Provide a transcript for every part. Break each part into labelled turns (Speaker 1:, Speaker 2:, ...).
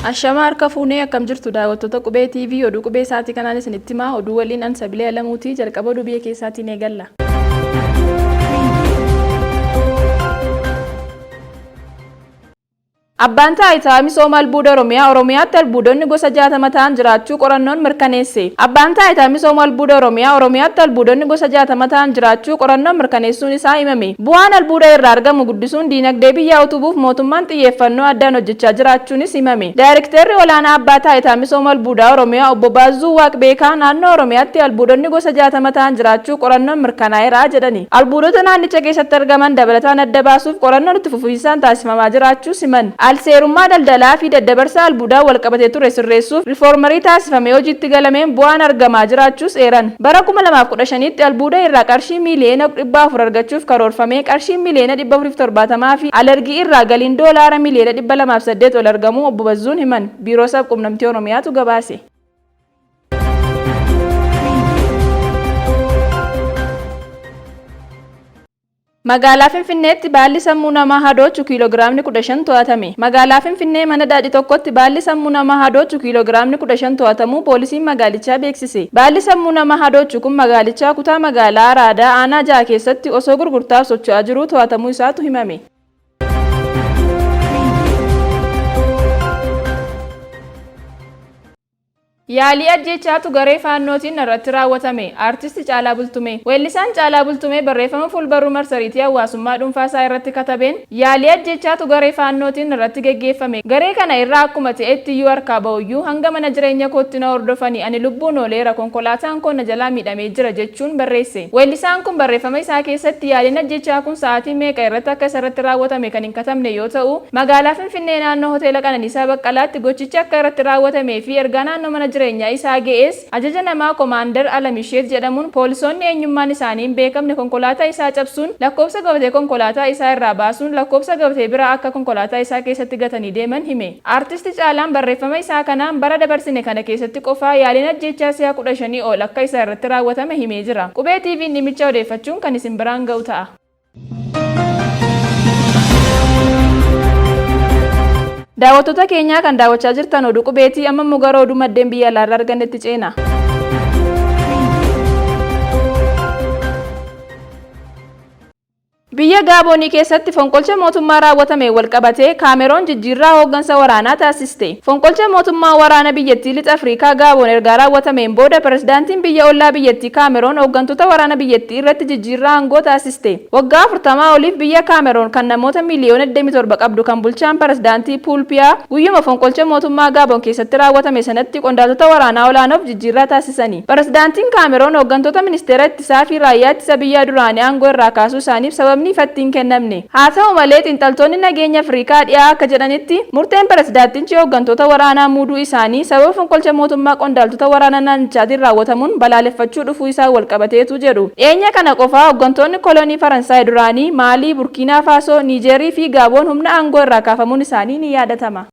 Speaker 1: Ashama harka fuunee akkam jirtu daawwattoota qubee TV oduu qubee isaatii kanaan isinitti himaa oduu waliin an Sabilee Alamuutii jalqaba oduu biyya keessaatiin eegalla. Abbaan taayitaa misooma albuuda Oromiyaatti albuudonni gosa 60 ta'an jiraachuu qorannoon mirkaneesse. Abbaan taayitaa misooma albuuda Oromiyaatti albuudonni gosa 60 ta'an jiraachuu qorannoon mirkaneessuun isaa himame. Bu'aan albuuda irraa argamu guddisuun diinagdee biyyaa utubuuf mootummaan xiyyeeffannoo addaan hojjechaa jiraachuunis himame. Daayirektarri olaanaa abbaa taayitaa misooma albuudaa Oromiyaa obbo Baazuu Waaqbeekaa naannoo Oromiyaatti albuudonni gosa 60 ta'an jiraachuu qorannoon mirkanaa'eera jedhani. Albuudota naannicha keessatti argaman dabalataan adda baasuuf qorannoon itti fufiinsaan taasifamaa jiraachuus himan. Seerummaa daldalaa fi daddabarsa albuudaa walqabatee ture sirreessuuf riiformarii taasifamee hojiitti galameen bu'aan argamaa jiraachuus eeran. Bara 2015tti albuuda irraa qarshii miiliyoona 400 argachuuf karoorfamee qarshii miiliyoona 470 fi alergii irraa galiin doolaara miiliyoona 208 ol argamuu obbo Bazzuun himan. Biiroo Sabquunnamtii Oromiyaatu gabaase. Magaalaa Finfinneetti baalli sammuu namaa hadoochuu kiiloogiraamni 15 to'atame. Magaalaa Finfinnee mana daadhii tokkotti baalli sammuu namaa hadoochuu kiiloogiraamni 15 to'atamuu poolisiin magaalichaa beeksise. Baalli sammuu namaa hadoochuu kun magaalichaa kutaa magaalaa Araadaa aanaa 6 keessatti osoo gurgurtaaf socho'aa jiruu to'atamuu isaatu himame. Yaalii ajjeechaatu garee faannootiin irratti raawwatame. Artisti Caalaa Bultumee. Weellisaan Caalaa Bultumee barreeffama fuulbarruu marsariitii hawaasummaa dhuunfaa isaa irratti katabeen yaalii ajjeechaatu garee faannootiin irratti geggeeffame. Garee kana irraa akkuma ta'etti iyyuu harkaa ba'uyyuu hanga mana jireenya kootti na hordofanii ani lubbuun ooleera konkolaataan koo na jalaa miidhamee jira jechuun barreesse. Weellisaan kun barreeffama isaa keessatti yaaliin ajjeechaa kun sa'aatii meeqa irratti akka isarratti raawwatame kan hin katabne yoo ta'u, magaalaa Finfinnee naannoo hoteela Qananiisaa Baqqalaatti gochichi akka irratti raawwatamee fi ergaa naannoo mana jireenyaa isaa ga'ees ajaja namaa Komaandar Alamisheet jedhamuun poolisoonni eenyummaan isaanii hin beekamne konkolaataa isaa cabsuun lakkoofsa gabatee konkolaataa isaa irraa baasuun lakkoofsa gabatee biraa akka konkolaataa isaa keessatti gatanii deeman hime. Artisti Caalaan barreeffama isaa kanaan bara dabarsine kana keessatti qofaa yaaliin ajjeechaa si'a 15 ol akka isa irratti raawwatame himee jira. Qubee TV'n dhimmicha odeeffachuun kan isin biraan ga'u ta'a. Daawwattoota keenyaa kan daawwachaa jirtan oduu qubeetii amma mugara oduu maddeen biyya alaarraa argannetti ceena. Biyya Gaaboonii keessatti fonqolcha mootummaa raawwatame walqabatee Kaameroon jijjiirraa hooggansa waraanaa taasiste. Fonqolcha mootummaa waraana biyyattii lixa Afrikaa Gaaboon erga raawwatameen booda pirezidaantiin biyya ollaa biyyattii Kaameroon hooggantoota waraana biyyattii irratti jijjiirraa aangoo taasiste. Waggaa 40 oliif biyya Kaameroon kan namoota miiliyoona 27 qabdu kan bulchaan pirezidaantii Paul Biya guyyuma fonqolcha mootummaa Gaaboon keessatti raawwatame sanatti qondaaltota waraanaa olaanoof jijjiirraa taasisanii. Pirezidaantiin Kaameroon hooggantoota ministeera ittisaa fi raayyaa ittisa biyyaa duraanii aangoo irraa kaasuu isaaniif sababni fattiin kennamne. Haa ta'u malee xiinxaltoonni nageenya Afrikaa dhiyaa akka jedhanitti murteen pirezidaantichi hooggantoota waraanaa muuduu isaanii sababa fonqolcha mootummaa qondaaltota waraanaa naannichaatiin raawwatamuun balaaleffachuu dhufuu isaa walqabateetu jedhu. Dhiyeenya kana qofaa hooggantoonni kolonii Faransaay duraanii Maalii, Burkiinaa Faasoo, Niijerii fi Gaaboon humna aangoo irraa kaafamuun isaanii ni yaadatama.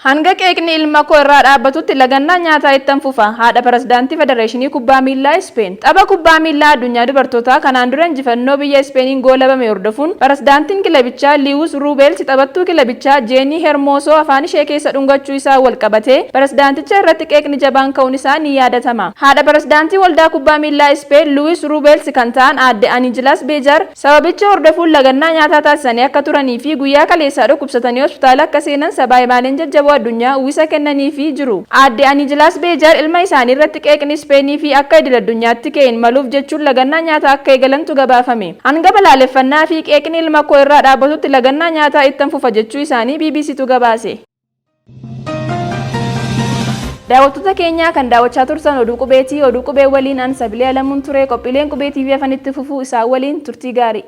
Speaker 1: Hanga qeeqni ilma koo irraa dhaabbatutti lagannaa nyaataa ittan fufa. Haadha pirezidaantii Federeeshinii Kubbaa Miilaa Ispeen. Tapha kubbaa miilaa addunyaa dubartootaa kanaan dura injifannoo biyya Ispeeniin goolabame hordofuun pirezidaantiin kilabichaa Liwus Ruubeels taphattuu kilabichaa Jeenii Hermoosoo afaan ishee keessa dhungachuu isaa walqabatee pirezidaanticha irratti qeeqni jabaan ka'uun isaa ni yaadatama. Haadha pirezidaantii waldaa kubbaa miilaa Ispeen Liwus Ruubeels kan ta'an aadde Anijilaas Beejar sababicha hordofuun lagannaa nyaataa taasisanii akka turanii fi guyyaa kaleessaa dhukkubsatanii hospitaala akka seenan sabaa himaaleen jajjaboo addunyaa uwwisa kennanii fi jiru. Aadde Anijilaas Beejar ilma isaanii irratti qeeqni Ispeenii fi akka idil addunyaatti ka'een maluuf jechuun lagannaa nyaataa akka eegalantu gabaafame. Hanga balaaleffannaa fi qeeqni ilma koo irraa dhaabbatutti lagannaa nyaataa ittan fufa jechuu isaanii BBCtu gabaase. Daawwattoota keenyaa kan daawwachaa turtan oduu qubeetii oduu qubee waliin an Sabilee Alamuun ture. Qophiileen qubee TV afanitti fufuu isaa waliin turtii gaarii.